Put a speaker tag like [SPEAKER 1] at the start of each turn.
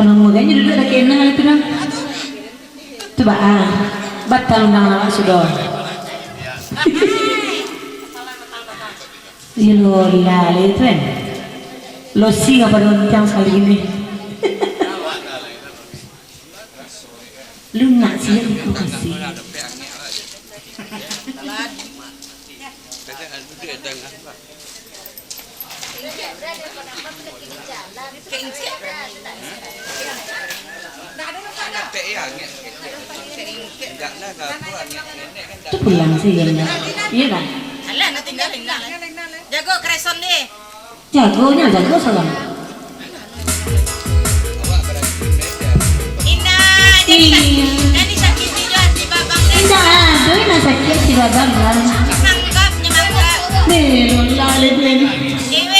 [SPEAKER 1] nemu kayaknya dulu ada kena itu dong. Coba batal undang awak sudah. Iya lo lali itu kan. Lo sih apa dontang sekali ini. Lu nak sih itu kasih. Itu pulang sih ya, iya kan?
[SPEAKER 2] Alah, nanti tinggal. Jago kreson deh.
[SPEAKER 1] Jagonya jago salam.
[SPEAKER 2] Ini sakit juga si babang deh.
[SPEAKER 1] Indah, tuh ini sakit si babang kan?
[SPEAKER 2] Mangkap, nyemangkap.
[SPEAKER 1] Nih, lo lali tuh ini.
[SPEAKER 2] Dewe